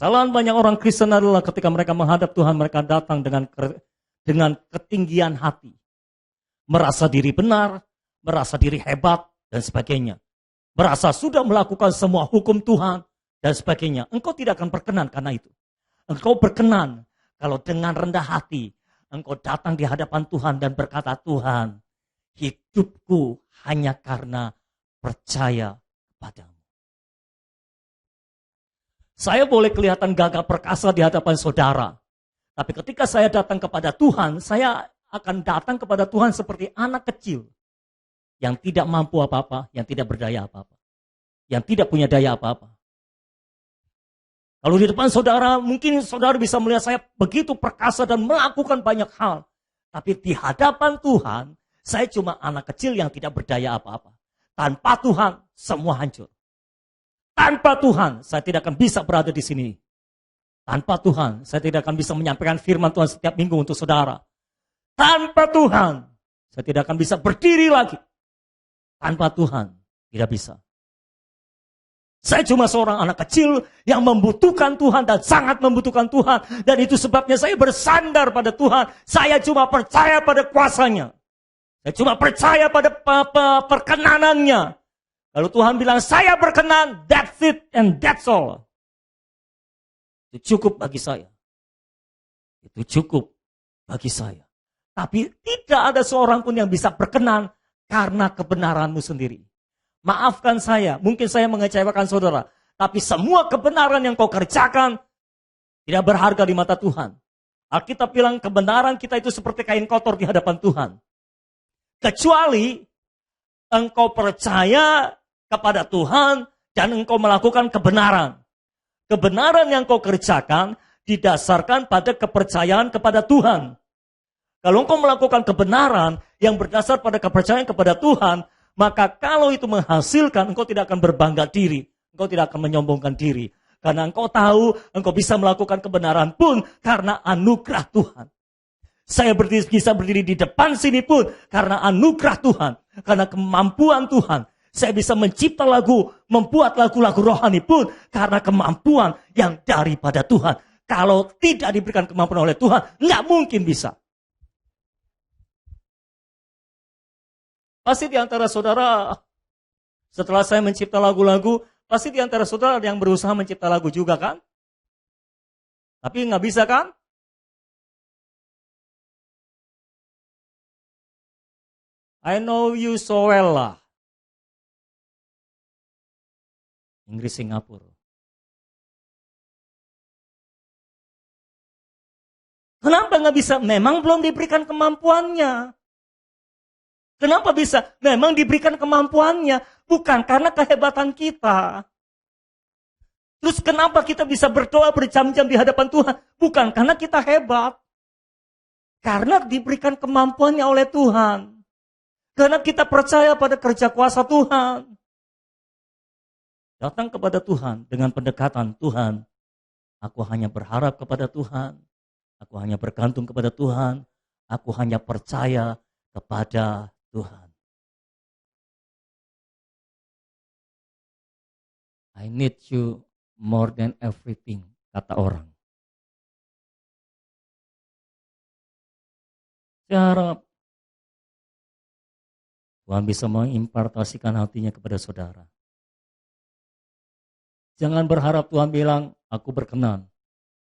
Kesalahan banyak orang Kristen adalah ketika mereka menghadap Tuhan, mereka datang dengan ketinggian hati. Merasa diri benar, merasa diri hebat, dan sebagainya. Merasa sudah melakukan semua hukum Tuhan, dan sebagainya. Engkau tidak akan berkenan karena itu. Engkau berkenan kalau dengan rendah hati, engkau datang di hadapan Tuhan dan berkata, Tuhan, hidupku hanya karena percaya padamu. Saya boleh kelihatan gagah perkasa di hadapan saudara. Tapi ketika saya datang kepada Tuhan, saya akan datang kepada Tuhan seperti anak kecil. Yang tidak mampu apa-apa, yang tidak berdaya apa-apa. Yang tidak punya daya apa-apa. Kalau di depan saudara, mungkin saudara bisa melihat saya begitu perkasa dan melakukan banyak hal. Tapi di hadapan Tuhan, saya cuma anak kecil yang tidak berdaya apa-apa. Tanpa Tuhan, semua hancur. Tanpa Tuhan, saya tidak akan bisa berada di sini. Tanpa Tuhan, saya tidak akan bisa menyampaikan firman Tuhan setiap minggu untuk saudara. Tanpa Tuhan, saya tidak akan bisa berdiri lagi. Tanpa Tuhan, tidak bisa. Saya cuma seorang anak kecil yang membutuhkan Tuhan dan sangat membutuhkan Tuhan. Dan itu sebabnya saya bersandar pada Tuhan. Saya cuma percaya pada kuasanya. Saya cuma percaya pada perkenanannya. Lalu Tuhan bilang, saya berkenan, that's it and that's all. Itu cukup bagi saya. Itu cukup bagi saya. Tapi tidak ada seorang pun yang bisa berkenan karena kebenaranmu sendiri. Maafkan saya, mungkin saya mengecewakan saudara. Tapi semua kebenaran yang kau kerjakan tidak berharga di mata Tuhan. Alkitab bilang kebenaran kita itu seperti kain kotor di hadapan Tuhan. Kecuali engkau percaya kepada Tuhan dan engkau melakukan kebenaran. Kebenaran yang kau kerjakan didasarkan pada kepercayaan kepada Tuhan. Kalau engkau melakukan kebenaran yang berdasar pada kepercayaan kepada Tuhan, maka kalau itu menghasilkan, engkau tidak akan berbangga diri. Engkau tidak akan menyombongkan diri. Karena engkau tahu, engkau bisa melakukan kebenaran pun karena anugerah Tuhan. Saya bisa berdiri di depan sini pun karena anugerah Tuhan. Karena kemampuan Tuhan. Saya bisa mencipta lagu, membuat lagu-lagu rohani pun karena kemampuan yang daripada Tuhan. Kalau tidak diberikan kemampuan oleh Tuhan, nggak mungkin bisa. Pasti di antara saudara, setelah saya mencipta lagu-lagu, pasti di antara saudara ada yang berusaha mencipta lagu juga kan? Tapi nggak bisa kan? I know you so well lah. Inggris Singapura. Kenapa nggak bisa? Memang belum diberikan kemampuannya. Kenapa bisa? Memang diberikan kemampuannya. Bukan karena kehebatan kita. Terus kenapa kita bisa berdoa berjam-jam di hadapan Tuhan? Bukan karena kita hebat. Karena diberikan kemampuannya oleh Tuhan. Karena kita percaya pada kerja kuasa Tuhan. Datang kepada Tuhan dengan pendekatan Tuhan. Aku hanya berharap kepada Tuhan. Aku hanya bergantung kepada Tuhan. Aku hanya percaya kepada Tuhan. I need you more than everything, kata orang. Saya harap Tuhan bisa mengimpartasikan hatinya kepada saudara. Jangan berharap Tuhan bilang, aku berkenan.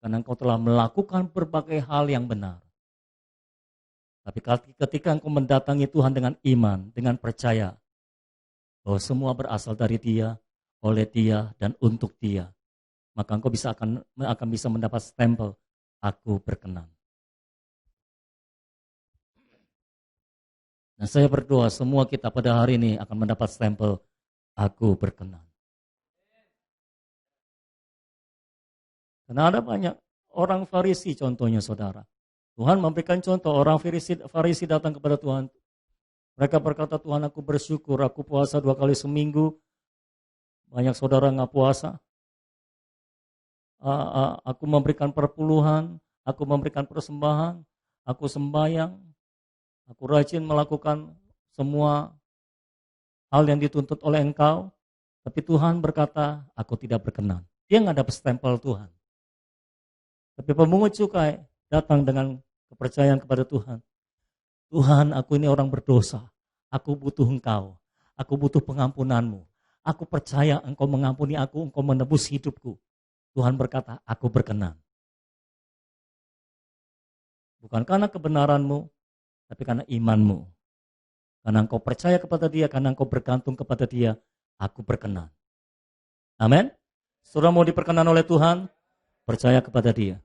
Karena engkau telah melakukan berbagai hal yang benar. Tapi ketika engkau mendatangi Tuhan dengan iman, dengan percaya, bahwa semua berasal dari Dia, oleh Dia, dan untuk Dia, maka engkau akan bisa mendapat stempel, aku berkenan. Dan saya berdoa semua kita pada hari ini akan mendapat stempel, aku berkenan. Karena ada banyak orang Farisi contohnya saudara. Tuhan memberikan contoh orang Farisi datang kepada Tuhan. Mereka berkata, Tuhan aku bersyukur, aku puasa 2 kali seminggu. Banyak saudara nggak puasa. Aku memberikan perpuluhan, aku memberikan persembahan, aku sembahyang. Aku rajin melakukan semua hal yang dituntut oleh engkau. Tapi Tuhan berkata, aku tidak berkenan. Dia nggak dapat stempel Tuhan. Tapi pemungut cukai datang dengan kepercayaan kepada Tuhan. Tuhan, aku ini orang berdosa. Aku butuh Engkau. Aku butuh pengampunanmu. Aku percaya Engkau mengampuni aku, Engkau menebus hidupku. Tuhan berkata, aku berkenan. Bukan karena kebenaranmu, tapi karena imanmu. Karena engkau percaya kepada Dia, karena engkau bergantung kepada Dia, aku berkenan. Amin. Saudara mau diperkenan oleh Tuhan, percaya kepada Dia.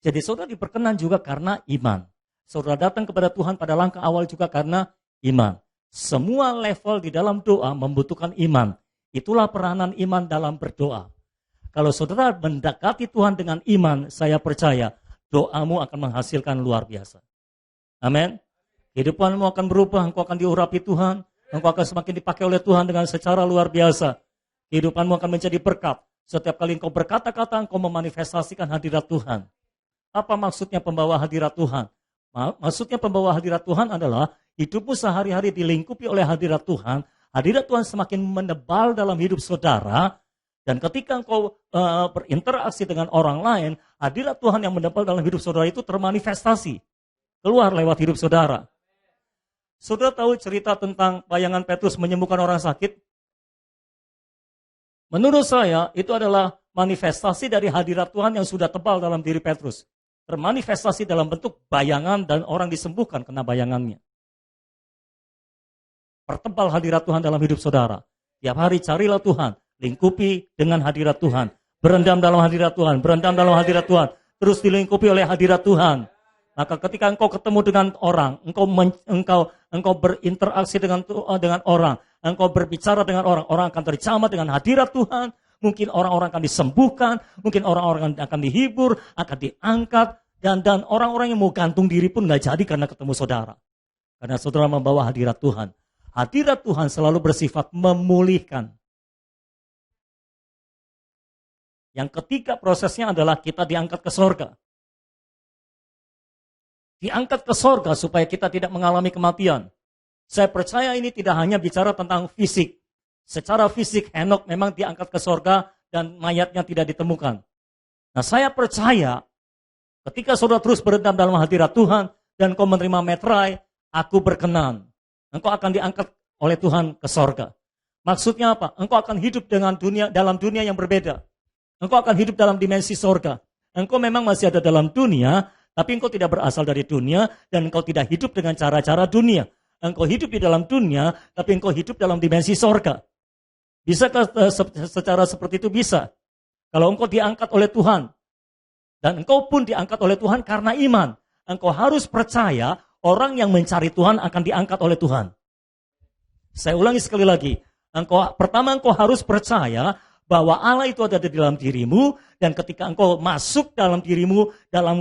Jadi saudara diperkenan juga karena iman. Saudara datang kepada Tuhan pada langkah awal juga karena iman. Semua level di dalam doa membutuhkan iman. Itulah peranan iman dalam berdoa. Kalau saudara mendekati Tuhan dengan iman, saya percaya doamu akan menghasilkan luar biasa. Amin. Kehidupanmu akan berubah, engkau akan diurapi Tuhan, engkau akan semakin dipakai oleh Tuhan dengan secara luar biasa. Kehidupanmu akan menjadi berkat. Setiap kali engkau berkata-kata, engkau memanifestasikan hadirat Tuhan. Apa maksudnya pembawa hadirat Tuhan? Maksudnya pembawa hadirat Tuhan adalah hidupmu sehari-hari dilingkupi oleh hadirat Tuhan. Hadirat Tuhan semakin menebal dalam hidup saudara. Dan ketika engkau berinteraksi dengan orang lain, hadirat Tuhan yang menebal dalam hidup saudara itu termanifestasi. Keluar lewat hidup saudara. Saudara tahu cerita tentang bayangan Petrus menyembuhkan orang sakit? Menurut saya, itu adalah manifestasi dari hadirat Tuhan yang sudah tebal dalam diri Petrus. Termanifestasi dalam bentuk bayangan dan orang disembuhkan kena bayangannya. Pertebal hadirat Tuhan dalam hidup saudara. Tiap hari carilah Tuhan, lingkupi dengan hadirat Tuhan. Berendam dalam hadirat Tuhan, berendam dalam hadirat Tuhan. Terus dilingkupi oleh hadirat Tuhan. Maka ketika engkau ketemu dengan orang, engkau berinteraksi dengan orang, engkau berbicara dengan orang, orang akan terjamah dengan hadirat Tuhan. Mungkin orang-orang akan disembuhkan, mungkin orang-orang akan dihibur, akan diangkat, dan orang-orang yang mau gantung diri pun nggak jadi karena ketemu saudara. Karena saudara membawa hadirat Tuhan. Hadirat Tuhan selalu bersifat memulihkan. Yang ketiga prosesnya adalah kita diangkat ke sorga. Diangkat ke sorga supaya kita tidak mengalami kematian. Saya percaya ini tidak hanya bicara tentang fisik. Secara fisik Henok memang diangkat ke sorga dan mayatnya tidak ditemukan. Nah saya percaya ketika saudara terus berendam dalam hadirat Tuhan dan kau menerima metrai, aku berkenan. Engkau akan diangkat oleh Tuhan ke sorga. Maksudnya apa? Engkau akan hidup dalam dunia yang berbeda. Engkau akan hidup dalam dimensi sorga. Engkau memang masih ada dalam dunia, tapi engkau tidak berasal dari dunia dan engkau tidak hidup dengan cara-cara dunia. Engkau hidup di dalam dunia, tapi engkau hidup dalam dimensi sorga. Bisakah secara seperti itu? Bisa. Kalau engkau diangkat oleh Tuhan, dan engkau pun diangkat oleh Tuhan karena iman, engkau harus percaya orang yang mencari Tuhan akan diangkat oleh Tuhan. Saya ulangi sekali lagi. Pertama engkau harus percaya bahwa Allah itu ada di dalam dirimu, dan ketika engkau masuk dalam dirimu,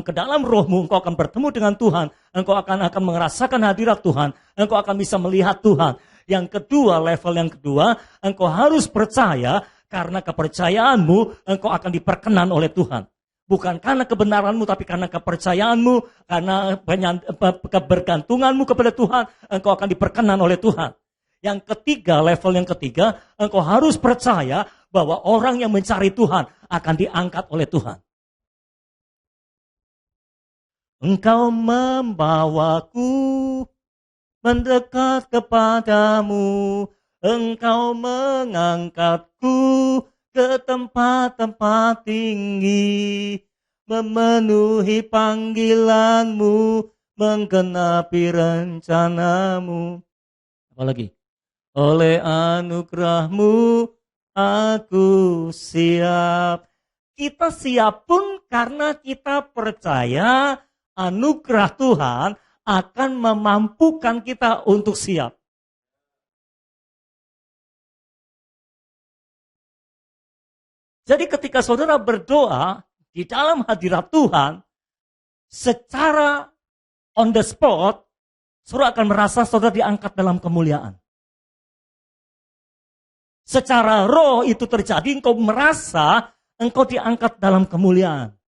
ke dalam rohmu, engkau akan bertemu dengan Tuhan, engkau akan merasakan hadirat Tuhan, engkau akan bisa melihat Tuhan. Yang kedua, level yang kedua, engkau harus percaya, karena kepercayaanmu, engkau akan diperkenan oleh Tuhan. Bukan karena kebenaranmu, tapi karena kepercayaanmu, karena kebergantunganmu kepada Tuhan, engkau akan diperkenan oleh Tuhan. Yang ketiga, level yang ketiga, engkau harus percaya bahwa orang yang mencari Tuhan akan diangkat oleh Tuhan. Engkau membawaku mendekat kepadamu, engkau mengangkatku ke tempat-tempat tinggi, memenuhi panggilanmu, menggenapi rencanamu. Apalagi? Oleh anugerahmu aku siap. Kita siap pun karena kita percaya anugerah Tuhan akan memampukan kita untuk siap. Jadi ketika saudara berdoa di dalam hadirat Tuhan, secara on the spot, saudara akan merasa saudara diangkat dalam kemuliaan. Secara roh itu terjadi, engkau merasa engkau diangkat dalam kemuliaan.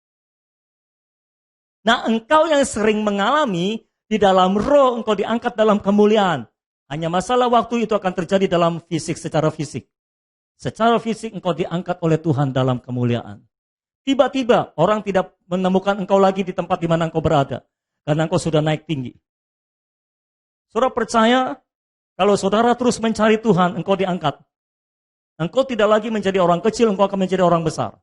Nah, engkau yang sering mengalami di dalam roh engkau diangkat dalam kemuliaan. Hanya masalah waktu itu akan terjadi dalam fisik, secara fisik. Secara fisik engkau diangkat oleh Tuhan dalam kemuliaan. Tiba-tiba orang tidak menemukan engkau lagi di tempat di mana engkau berada. Karena engkau sudah naik tinggi. Saudara percaya, kalau saudara terus mencari Tuhan, engkau diangkat. Engkau tidak lagi menjadi orang kecil, engkau akan menjadi orang besar.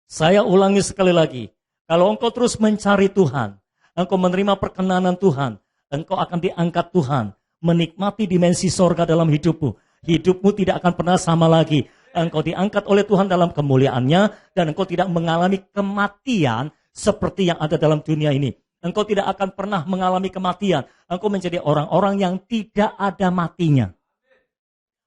Saya ulangi sekali lagi. Kalau engkau terus mencari Tuhan, engkau menerima perkenanan Tuhan, engkau akan diangkat Tuhan. Menikmati dimensi sorga dalam hidupmu. Hidupmu tidak akan pernah sama lagi. Engkau diangkat oleh Tuhan dalam kemuliaannya, dan engkau tidak mengalami kematian seperti yang ada dalam dunia ini. Engkau tidak akan pernah mengalami kematian. Engkau menjadi orang-orang yang tidak ada matinya.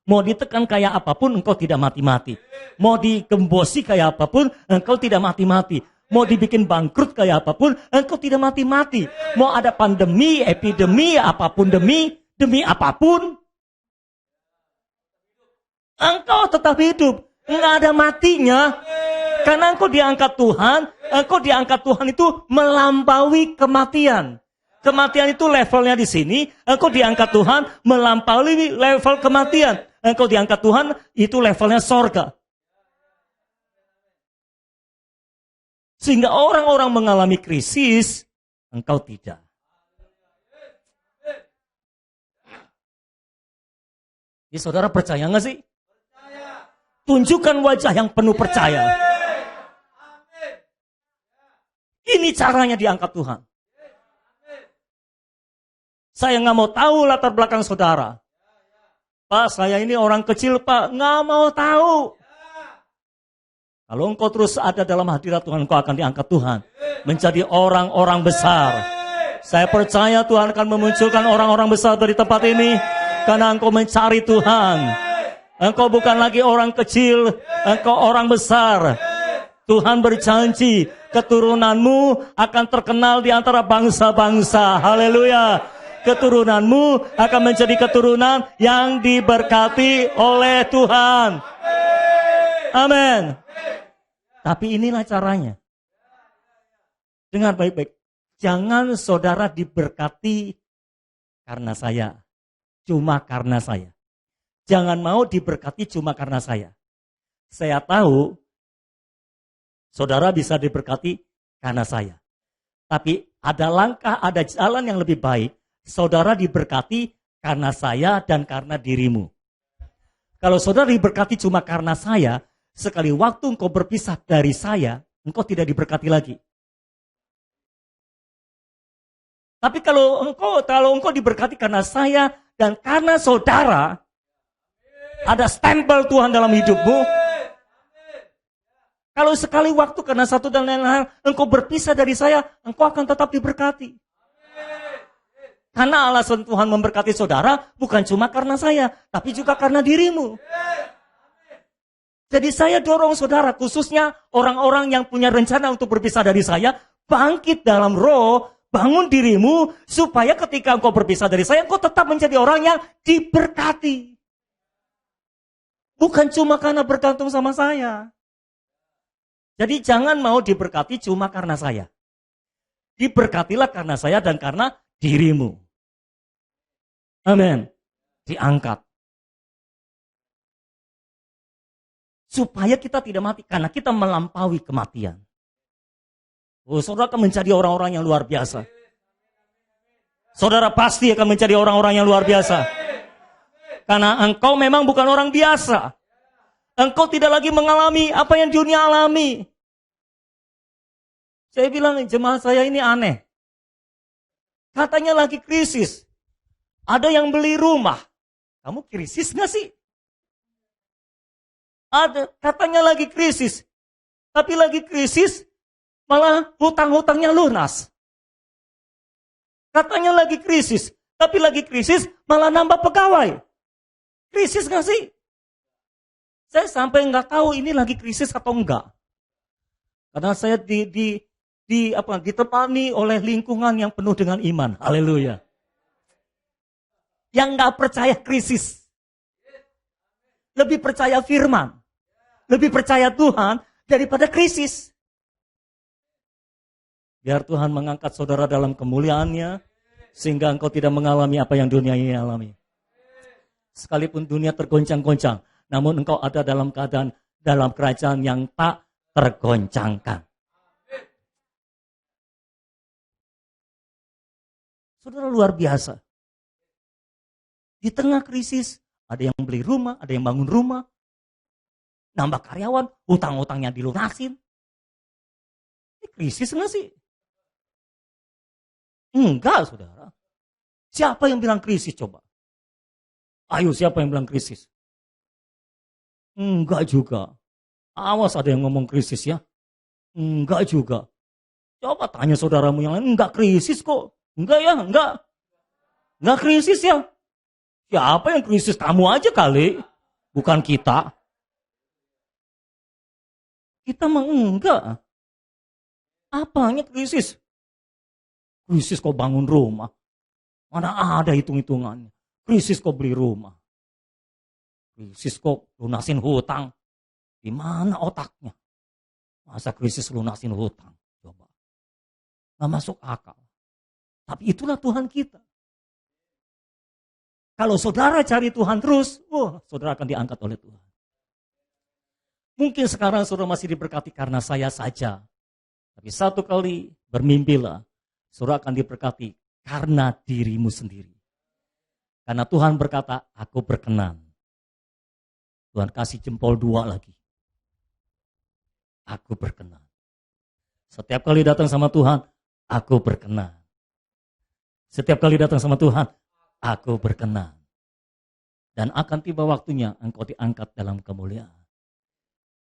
Mau ditekan kayak apapun, engkau tidak mati-mati. Mau digembosi kayak apapun, engkau tidak mati-mati. Mau dibikin bangkrut kayak apapun, engkau tidak mati-mati. Mau ada pandemi, epidemi, apapun demi apapun, engkau tetap hidup. Enggak ada matinya. Karena engkau diangkat Tuhan itu melampaui kematian. Kematian itu levelnya di sini, engkau diangkat Tuhan melampaui level kematian. Engkau diangkat Tuhan itu levelnya sorga. Sehingga orang-orang mengalami krisis, engkau tidak. Jadi saudara percaya nggak sih? Tunjukkan wajah yang penuh percaya. Ini caranya diangkat Tuhan. Saya nggak mau tahu latar belakang saudara. Pak, saya ini orang kecil, Pak. Nggak mau tahu. Kalau engkau terus ada dalam hadirat Tuhan, engkau akan diangkat Tuhan. Menjadi orang-orang besar. Saya percaya Tuhan akan memunculkan orang-orang besar dari tempat ini. Karena engkau mencari Tuhan. Engkau bukan lagi orang kecil, engkau orang besar. Tuhan berjanji, keturunanmu akan terkenal di antara bangsa-bangsa. Haleluya. Keturunanmu akan menjadi keturunan yang diberkati oleh Tuhan. Amin. Tapi inilah caranya. Dengar baik-baik. Jangan saudara diberkati karena saya. Cuma karena saya. Jangan mau diberkati cuma karena saya. Saya tahu saudara bisa diberkati karena saya. Tapi ada langkah, ada jalan yang lebih baik. Saudara diberkati karena saya dan karena dirimu. Kalau saudara diberkati cuma karena saya, sekali waktu engkau berpisah dari saya, engkau tidak diberkati lagi. Tapi kalau engkau diberkati karena saya dan karena saudara, ada stempel Tuhan dalam hidupmu. Kalau sekali waktu karena satu dan lain hal, engkau berpisah dari saya, engkau akan tetap diberkati. Karena alasan Tuhan memberkati saudara bukan cuma karena saya, tapi juga karena dirimu. Jadi saya dorong saudara, khususnya orang-orang yang punya rencana untuk berpisah dari saya, bangkit dalam roh, bangun dirimu, supaya ketika engkau berpisah dari saya, engkau tetap menjadi orang yang diberkati. Bukan cuma karena bergantung sama saya. Jadi jangan mau diberkati cuma karena saya. Diberkatilah karena saya dan karena dirimu. Amin. Diangkat. Supaya kita tidak mati. Karena kita melampaui kematian. Oh, saudara akan menjadi orang-orang yang luar biasa. Saudara pasti akan menjadi orang-orang yang luar biasa. Karena engkau memang bukan orang biasa. Engkau tidak lagi mengalami apa yang dunia alami. Saya bilang, jemaat saya ini aneh. Katanya lagi krisis. Ada yang beli rumah. Kamu krisis gak sih? Ada, katanya lagi krisis. Tapi lagi krisis, malah hutang-hutangnya lunas. Katanya lagi krisis. Tapi lagi krisis, malah nambah pegawai. Krisis gak sih? Saya sampai nggak tahu ini lagi krisis atau enggak. Karena saya ditemani oleh lingkungan yang penuh dengan iman. Haleluya. Yang nggak percaya krisis. Lebih percaya firman. Lebih percaya Tuhan daripada krisis. Biar Tuhan mengangkat saudara dalam kemuliaannya. Sehingga engkau tidak mengalami apa yang dunia ini alami. Sekalipun dunia tergoncang-goncang. Namun engkau ada dalam keadaan dalam kerajaan yang tak tergoncangkan. Saudara, luar biasa. Di tengah krisis, ada yang beli rumah, ada yang bangun rumah, nambah karyawan, hutang-hutangnya dilunasin. Ini krisis enggak sih? Enggak, saudara. Siapa yang bilang krisis coba? Ayo, siapa yang bilang krisis? Enggak juga. Awas ada yang ngomong krisis ya. Enggak juga. Coba tanya saudaramu yang lain, enggak krisis kok. Enggak ya, enggak. Enggak krisis ya. Siapa yang krisis? Kamu aja kali. Bukan kita. Kita mah enggak. Apanya krisis? Krisis kok bangun rumah. Mana ada hitung-hitungannya. Krisis kok beli rumah. Krisis kok lunasin hutang. Di mana otaknya? Masa krisis lunasin hutang? Coba. Nggak masuk akal. Tapi itulah Tuhan kita. Kalau saudara cari Tuhan terus, saudara akan diangkat oleh Tuhan. Mungkin sekarang saudara masih diberkati karena saya saja. Tapi satu kali bermimpilah, saudara akan diberkati karena dirimu sendiri. Karena Tuhan berkata, aku berkenan. Tuhan kasih jempol 2 lagi. Aku berkenan. Setiap kali datang sama Tuhan, aku berkenan. Setiap kali datang sama Tuhan, aku berkenan. Dan akan tiba waktunya engkau diangkat dalam kemuliaan.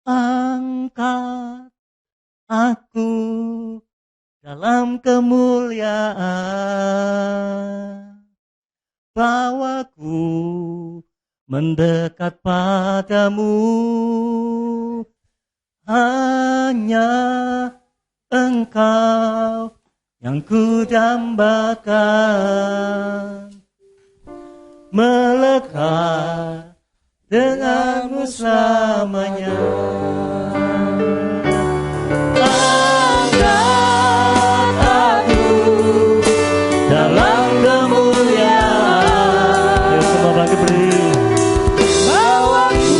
Angkat aku dalam kemuliaan. Bawaku mendekat padamu. Hanya Engkau yang kudambakan, melekat denganmu selamanya. Angkat aku dalam kemuliaan. Ya, semua bagi beri. Bawaku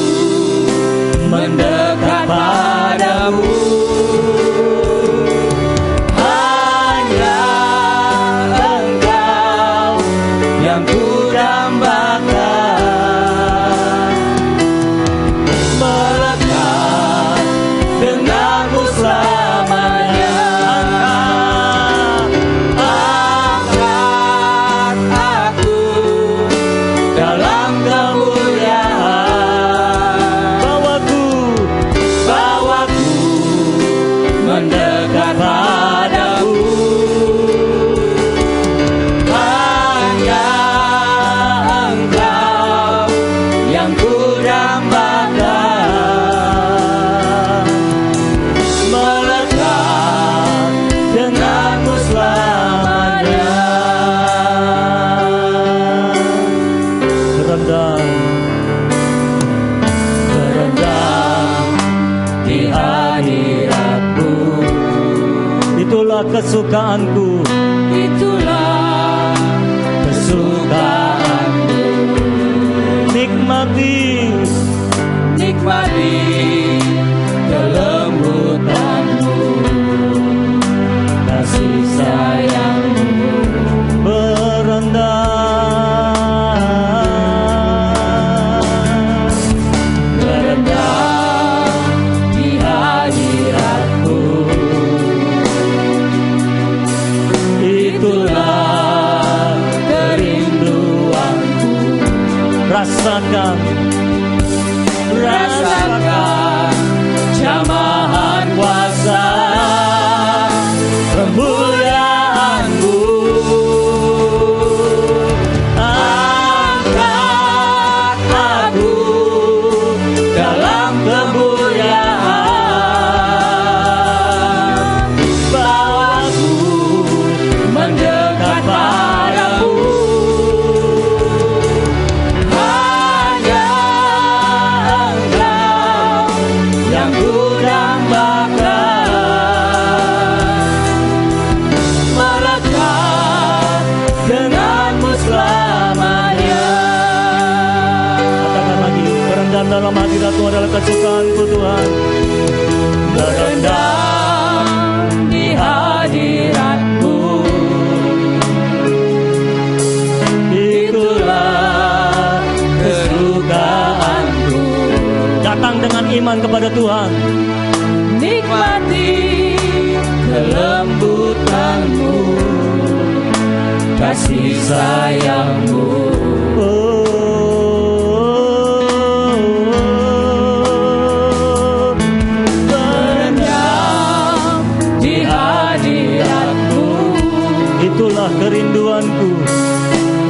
mendekat padamu. Kesukaanku, itulah kesukaanku. Nikmati kelembutanmu, kasih sayangmu, berendah di hadiratku. Itulah kerinduanku. Rasakan jamahan kuasa kemuliaanmu. Angkat aku dalam kemuliaan. Bawaku mendekat padamu. Hanya dalam hadirat-Mu adalah kesukaanku Tuhan. Berendam di hadirat-Mu, itulah kesukaanku. Datang dengan iman kepada Tuhan. Nikmati kelembutan-Mu, kasih sayang-Mu. Berendam di hadirat-Mu, Itulah kerinduanku.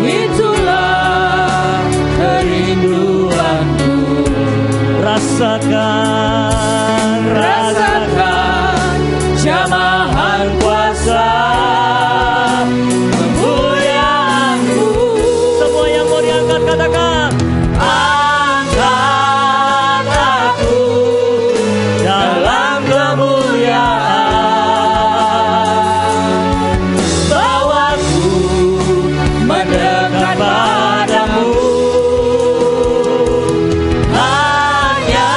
itulah kerinduanku. Rasakan, Rasakan jamahan kuasa kemuliaan-Mu. semua yang mau diangkat katakan. Angkat aku dalam kemuliaan, bawaku mendekat padamu. Hanya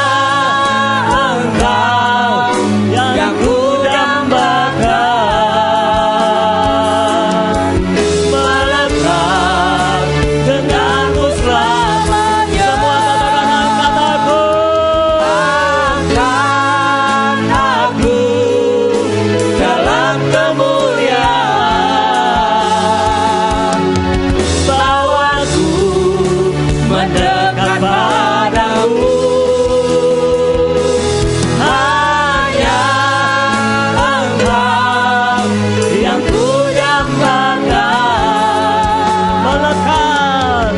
Engkau yang ku dambakan, melekat denganmu selamanya. Semua katakan angkat aku. Angkat aku dalam kemuliaan, bawaku mendekat padamu. Hanya Engkau yang ku dambakan, Melekat.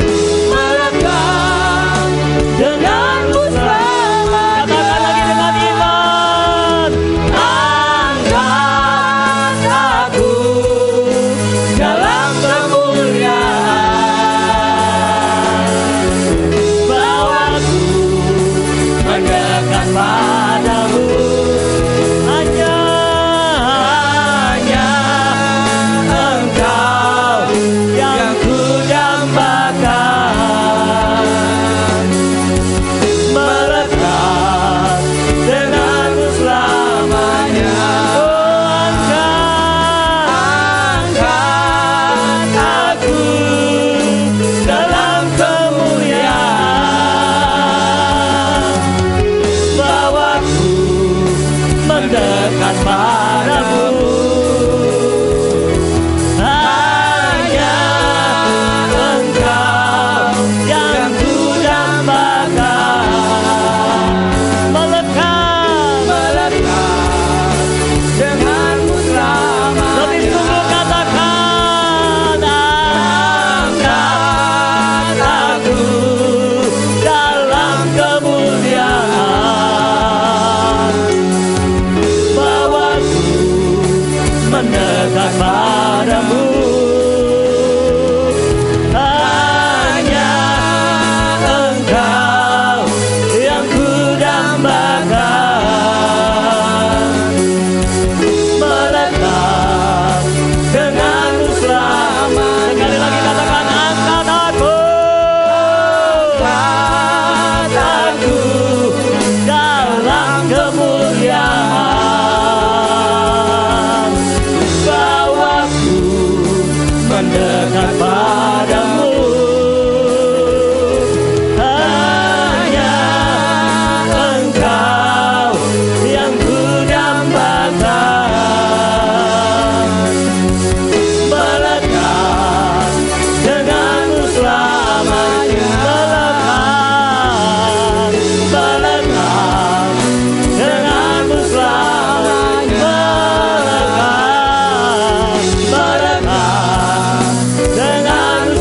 melekat denganmu selamanya. Katakan lagi dengan iman. Angkat aku dalam kemuliaan, bawaku mendekat padamu. Hanya Engkau yang ku dambakan, melekat denganmu selamanya. Angkat aku dalam kemuliaan, bawaku mendekat padamu. Hanya Engkau yang ku dambakan, melekat. denganmu selamanya. Lebih sungguh katakan. Angkat aku Dalam kemuliaan, bawaku mendekat padamu. Hanya Engkau yang ku dambakan, melekat denganmu selamanya. Sekali lagi katakan angkat aku. Angkat aku Dalam kemuliaan, bawaku mendekat padamu. Hanya Engkau yang ku dambakan, melekat denganmu selamanya. Melekat denganmu selamanya. Melekat denganmu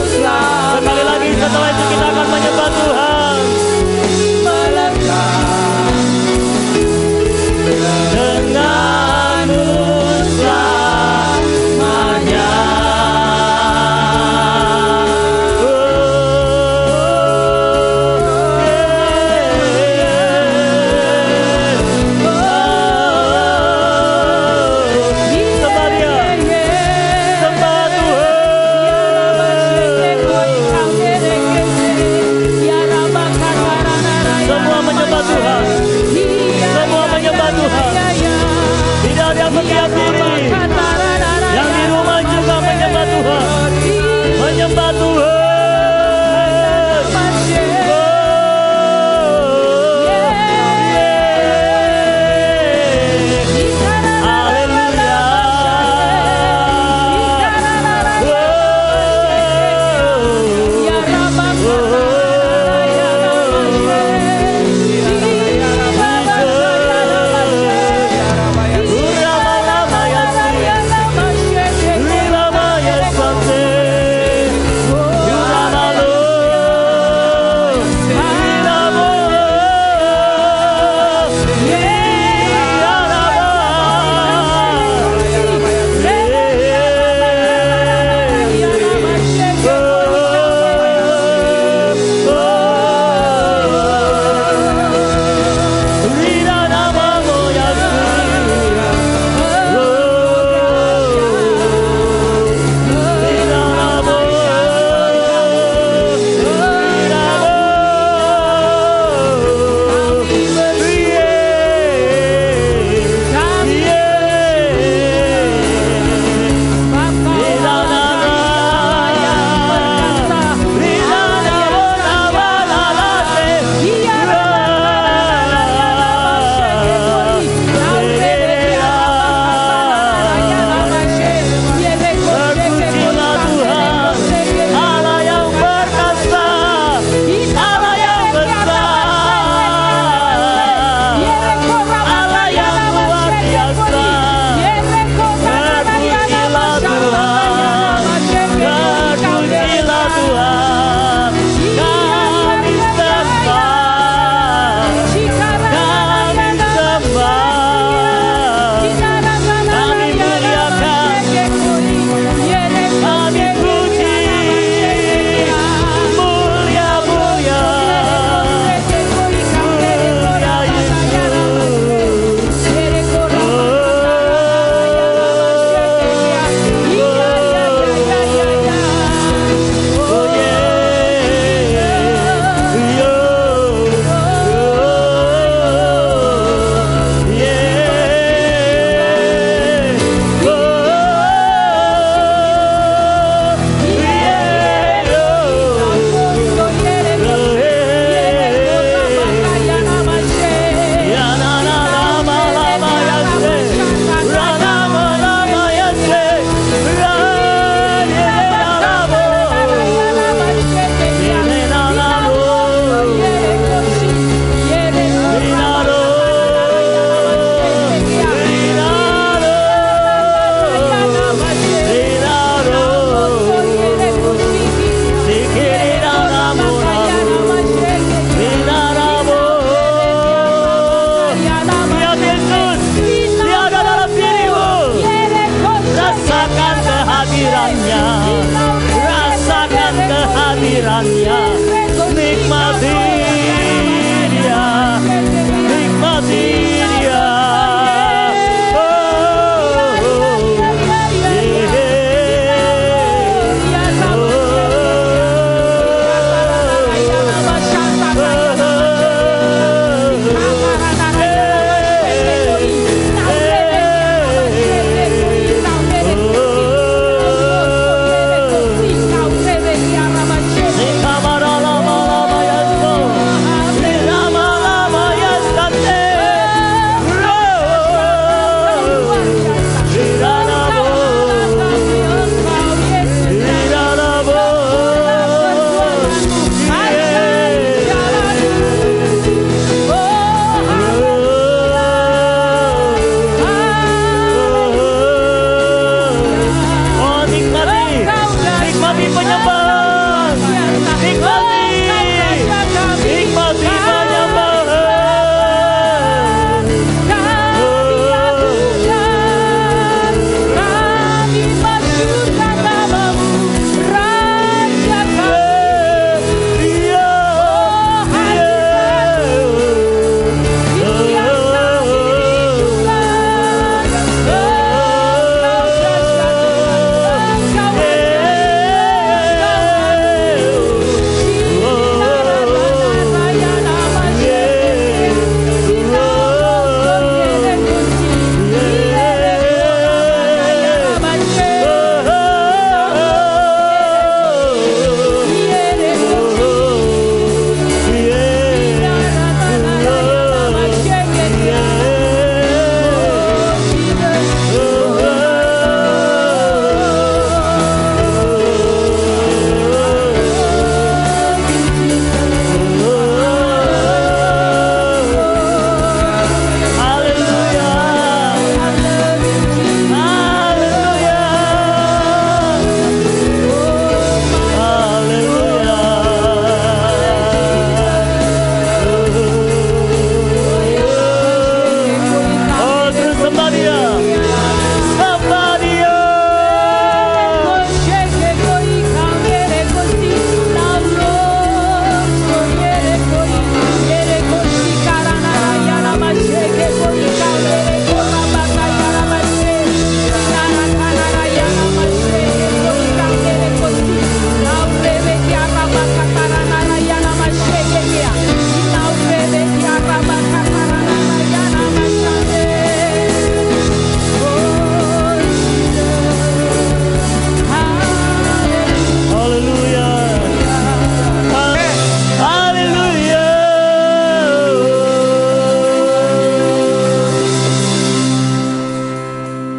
kehadirannya, rasakan kehadirannya, nikmati dia, nikmati dia.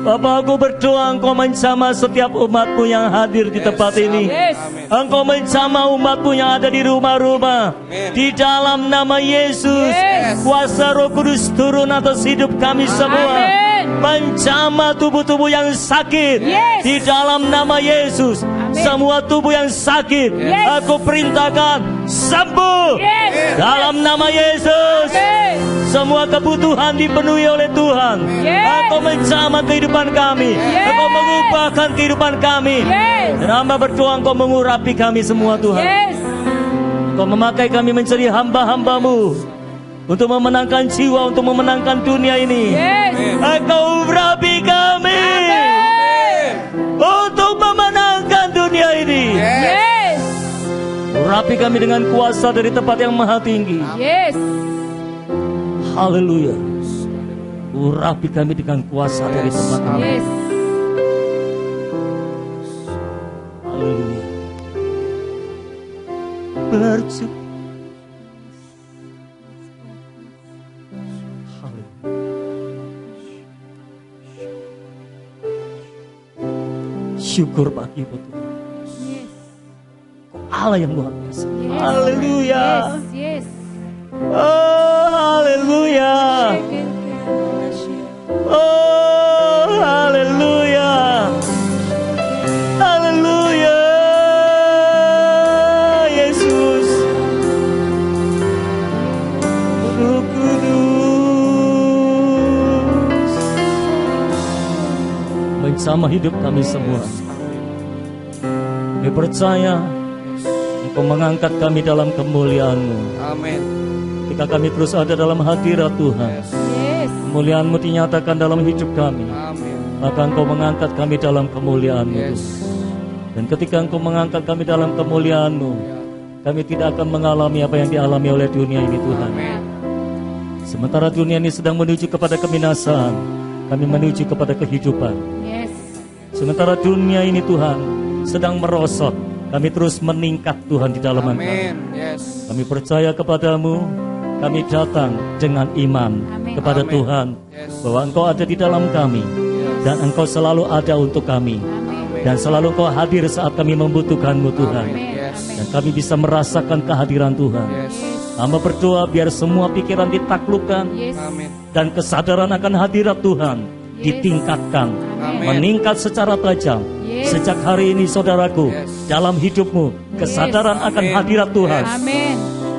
Bapa, aku berdoa Engkau menjamah setiap umat-Mu yang hadir di tempat ini. Engkau menjamah umat-Mu yang ada di rumah-rumah. Di dalam nama Yesus, kuasa Roh Kudus turun atas hidup kami semua. Menjamah tubuh-tubuh yang sakit. Di dalam nama Yesus, semua tubuh yang sakit, aku perintahkan sembuh. Dalam nama Yesus, semua kebutuhan dipenuhi oleh Tuhan. Engkau menjamah kehidupan kami. Engkau mengubahkan kehidupan kami. Dan hamba berdoa Engkau mengurapi kami semua, Tuhan. Engkau memakai kami menjadi hamba-hamba-Mu untuk memenangkan jiwa, untuk memenangkan dunia ini. Engkau urapi kami untuk memenangkan dunia ini. Urapi kami dengan kuasa dari tempat yang maha tinggi. Haleluya. Urapi kami dengan kuasa dari tempat ini. Haleluya. Bersyukur. Syukur bagimu Tuhan. Allah yang luar biasa. Haleluya. Oh, haleluya. Oh, haleluya. Haleluya. Yesus. Roh Kudus. Menjamah hidup kami semua. Kami percaya Engkau mengangkat kami dalam kemuliaan-Mu. Amin. Ketika kami terus ada dalam hadirat Tuhan, Yes. kemuliaan-Mu dinyatakan dalam hidup kami. Amin. Maka Engkau mengangkat kami dalam kemuliaan-Mu. Yes. Dan ketika Engkau mengangkat kami dalam kemuliaan-Mu, kami tidak akan mengalami apa yang dialami oleh dunia ini, Tuhan. Amin. Sementara dunia ini sedang menuju kepada kebinasaan, kami menuju kepada kehidupan. Yes. Sementara dunia ini, Tuhan, sedang merosot, kami terus meningkat, Tuhan, di dalam Engkau. Amin. Yes. Kami percaya kepadamu, kami datang dengan iman Amin. kepada Amin. Tuhan, Yes. bahwa Engkau ada di dalam kami, dan Engkau selalu ada untuk kami, Amin. dan selalu Engkau hadir saat kami membutuhkanmu, Tuhan. Amin. Yes. Dan kami bisa merasakan kehadiran Tuhan. Yes. Hamba berdoa biar semua pikiran ditaklukkan, Yes. Amin. dan kesadaran akan hadirat Tuhan ditingkatkan, Amin. meningkat secara tajam. Yes. Sejak hari ini, saudaraku, Yes. dalam hidupmu, kesadaran akan Amin. hadirat Tuhan Amin.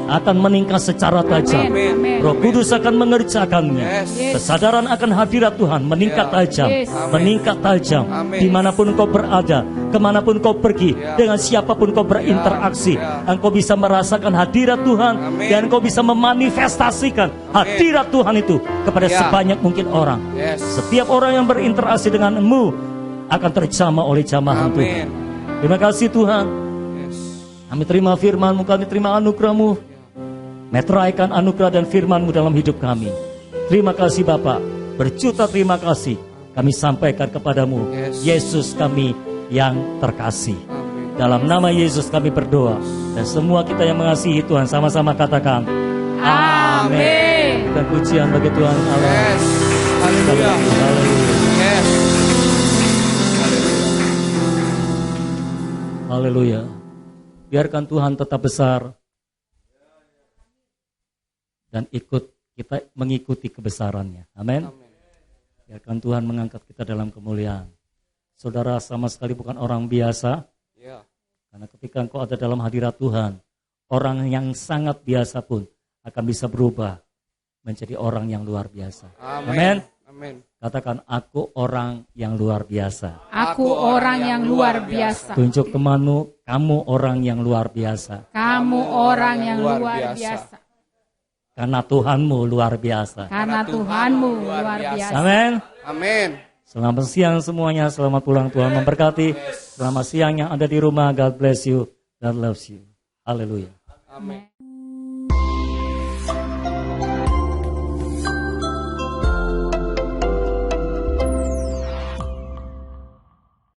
akan meningkat secara tajam. Amin. Roh Kudus akan mengerjakannya. Yes. Kesadaran akan hadirat Tuhan meningkat Ya. tajam, Yes. Amin. meningkat tajam. Amin. Dimanapun kau berada, kemanapun kau pergi, Ya. dengan siapapun kau berinteraksi, Ya. engkau bisa merasakan hadirat Tuhan, Amin. dan engkau bisa memanifestasikan hadirat Tuhan itu kepada Ya. sebanyak mungkin orang. Yes. Setiap orang yang berinteraksi denganmu akan terjamah oleh jamahan Amin. Tuhan. Terima kasih Tuhan. Yes. Kami terima firman-Mu, kami terima anugerah-Mu. Meteraikan anugerah dan firman-Mu dalam hidup kami. Terima kasih Bapak. Berjuta terima kasih kami sampaikan kepadamu. Yes. Yesus kami yang terkasih. Amin. Dalam nama Yesus kami berdoa. Dan semua kita yang mengasihi Tuhan sama-sama katakan Amin. dan pujian bagi Tuhan Allah. Yes. Haleluya. Haleluya. Yes. Haleluya. Biarkan Tuhan tetap besar dan kita mengikuti kebesarannya. Amin. Amin. Biarkan Tuhan mengangkat kita dalam kemuliaan. Saudara sama sekali bukan orang biasa, Ya. karena ketika engkau ada dalam hadirat Tuhan, orang yang sangat biasa pun akan bisa berubah menjadi orang yang luar biasa. Amin. Amin. Amin. Katakan, aku orang yang luar biasa. Aku orang yang luar biasa. Tunjuk temanmu, kamu orang yang luar biasa. Kamu orang yang luar biasa. Karena Tuhanmu luar biasa. Karena Tuhanmu luar biasa. Amin. Amin. Selamat siang semuanya, selamat pulang, Tuhan memberkati. Selamat siang yang ada di rumah, God bless you, God loves you. Haleluya. Amin.